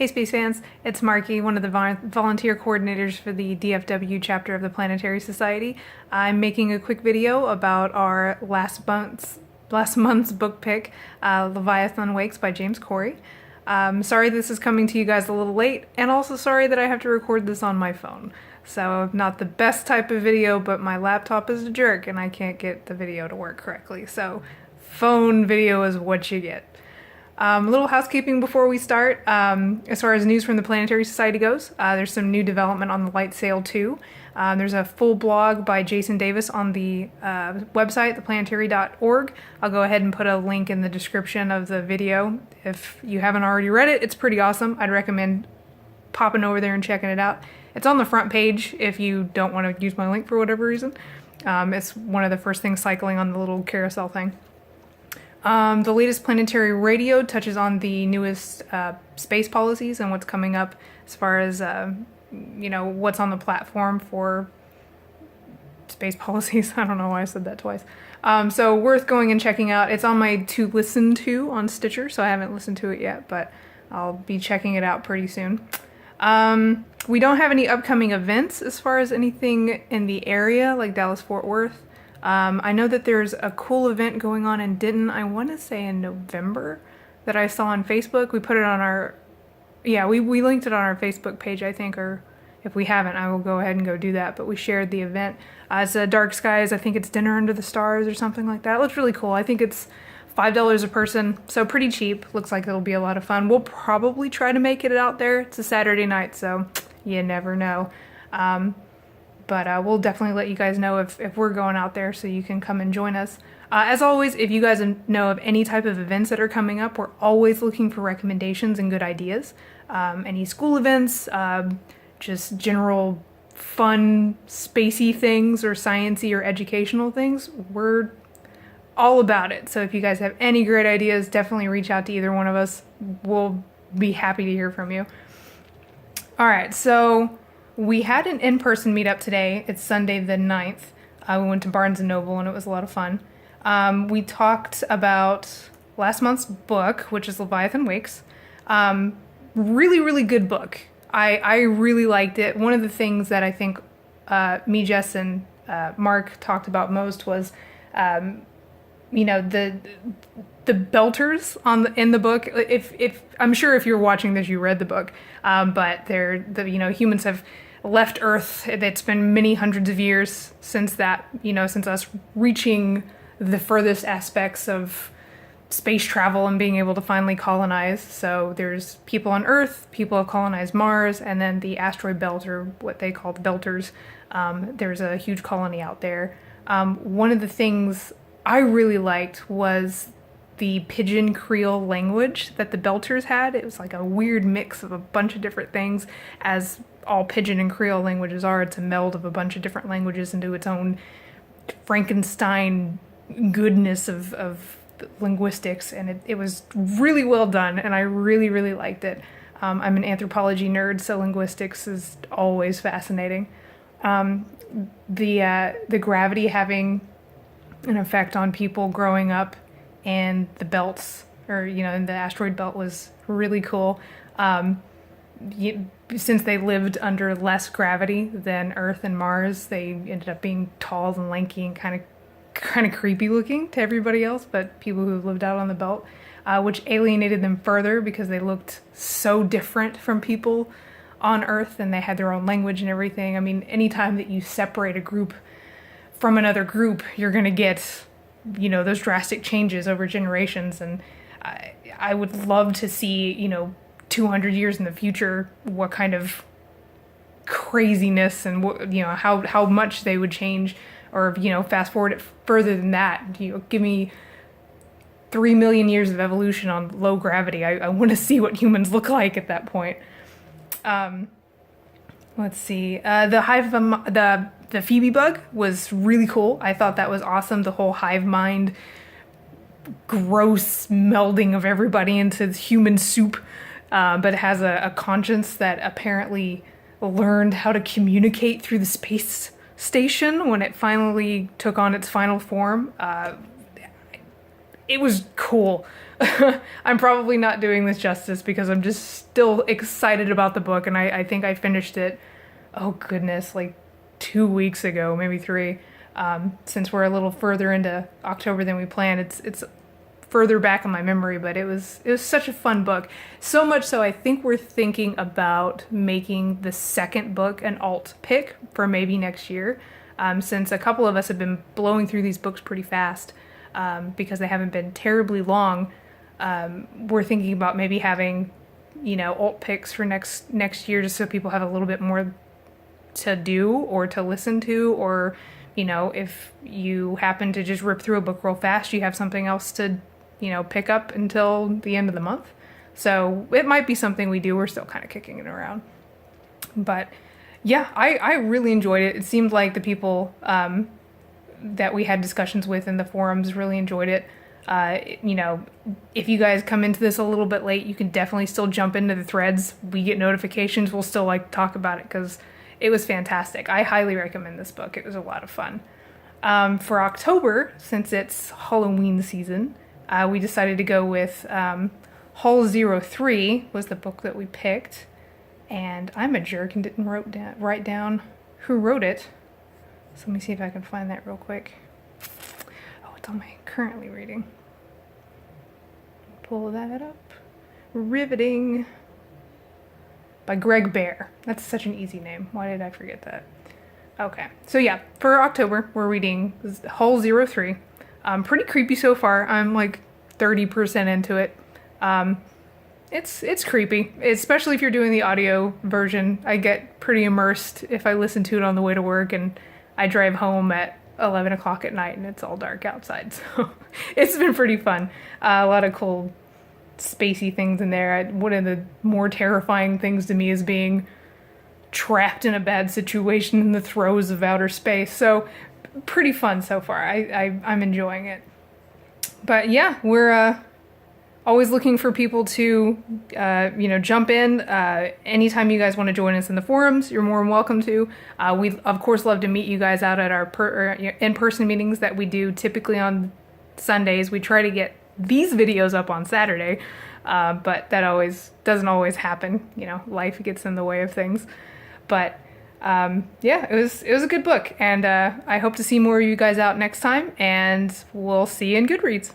Hey Space fans, it's Marky, one of the volunteer coordinators for the DFW chapter of the Planetary Society. I'm making a quick video about our last month's book pick, Leviathan Wakes by James Corey. Sorry this is coming to you guys a little late, and also sorry that I have to record this on my phone. So not the best type of video, but my laptop is a jerk and I can't get the video to work correctly. So phone video is what you get. A little housekeeping before we start. As far as news from the Planetary Society goes, there's some new development on the light sail 2. There's a full blog by Jason Davis on the website, theplanetary.org. I'll go ahead and put a link in the description of the video. If you haven't already read it, it's pretty awesome. I'd recommend popping over there and checking it out. It's on the front page if you don't want to use my link for whatever reason. It's one of the first things cycling on the little carousel thing. The latest planetary radio touches on the newest space policies and what's coming up as far as, what's on the platform for space policies. I don't know why I said that twice. So worth going and checking out. It's on my to listen to on Stitcher, so I haven't listened to it yet, but I'll be checking it out pretty soon. We don't have any upcoming events as far as anything in the area, like Dallas-Fort Worth. I know that there's a cool event going on in Denton, I want to say in November, that I saw on Facebook. We put it on our, we linked it on our Facebook page, I think, or if we haven't, I will go ahead and go do that, but we shared the event. It's Dark Skies, I think it's Dinner Under the Stars or something like that. It looks really cool. I think it's $5 a person, so pretty cheap. Looks like it'll be a lot of fun. We'll probably try to make it out there. It's a Saturday night, so you never know. But we'll definitely let you guys know if we're going out there so you can come and join us. As always, if you guys know of any type of events that are coming up, we're always looking for recommendations and good ideas. Any school events, just general fun, spacey things or sciencey or educational things, we're all about it. So if you guys have any great ideas, definitely reach out to either one of us. We'll be happy to hear from you. All right, so we had an in-person meetup today. It's Sunday the 9th. We went to Barnes & Noble and it was a lot of fun. We talked about last month's book, which is Leviathan Wakes. Really, really good book. I really liked it. One of the things that I think me, Jess, and Mark talked about most was, the belters in the book. If I'm sure if you're watching this, you read the book, but humans have left Earth. It's been many hundreds of years since that, since us reaching the furthest aspects of space travel and being able to finally colonize. So there's people on Earth, people have colonized Mars, and then the asteroid belt, or what they call the belters. There's a huge colony out there. One of the things I really liked was the Pidgin Creole language that the belters had. It was like a weird mix of a bunch of different things, as all Pidgin and Creole languages are. It's a meld of a bunch of different languages into its own Frankenstein goodness of linguistics, and it was really well done, and I really, really liked it. I'm an anthropology nerd, so linguistics is always fascinating. The gravity having an effect on people growing up and the belts, or in the asteroid belt, was really cool. Since they lived under less gravity than Earth and Mars, they ended up being tall and lanky and kind of creepy looking to everybody else, but people who lived out on the belt, which alienated them further because they looked so different from people on Earth, and they had their own language and everything. I mean, anytime that you separate a group from another group, you're going to get those drastic changes over generations, and I would love to see 200 years in the future what kind of craziness and how much they would change, or fast forward it further than that. Give me 3 million years of evolution on low gravity. I want to see what humans look like at that point. Let's see. The Phoebe bug was really cool. I thought that was awesome. The whole hive mind, gross melding of everybody into human soup, but it has a conscience that apparently learned how to communicate through the space station when it finally took on its final form. it was cool. I'm probably not doing this justice because I'm just still excited about the book, and I think I finished it, oh goodness, like 2 weeks ago, maybe 3. Since we're a little further into October than we planned, it's further back in my memory, but it was such a fun book. So much so I think we're thinking about making the second book an alt pick for maybe next year, since a couple of us have been blowing through these books pretty fast because they haven't been terribly long. We're thinking about maybe having, alt picks for next year, just so people have a little bit more to do or to listen to, or if you happen to just rip through a book real fast, you have something else to pick up until the end of the month. So it might be something we do. We're still kind of kicking it around. But yeah, I really enjoyed it. It seemed like the people that we had discussions with in the forums really enjoyed it. If you guys come into this a little bit late, you can definitely still jump into the threads. We get notifications. We'll still talk about it because it was fantastic. I highly recommend this book. It was a lot of fun. For October, since it's Halloween season, we decided to go with Hall 03 was the book that we picked. And I'm a jerk and didn't write down who wrote it. So let me see if I can find that real quick. Oh, it's on my currently reading. Pull that up. Riveting. By Greg Bear. That's such an easy name. Why did I forget that? Okay. So yeah, for October, we're reading Hall 03. Pretty creepy so far. I'm like 30% into it. It's creepy, especially if you're doing the audio version. I get pretty immersed if I listen to it on the way to work, and I drive home at 11 o'clock at night and it's all dark outside. So it's been pretty fun. A lot of cool spacey things in there. One of the more terrifying things to me is being trapped in a bad situation in the throes of outer space. So pretty fun so far. I'm enjoying it. But yeah, we're always looking for people to jump in. Anytime you guys want to join us in the forums, you're more than welcome to. We of course love to meet you guys out at our in-person meetings that we do typically on Sundays. We try to get these videos up on Saturday, but that doesn't always happen. Life gets in the way of things. But yeah, it was a good book, and I hope to see more of you guys out next time, and we'll see you in Goodreads.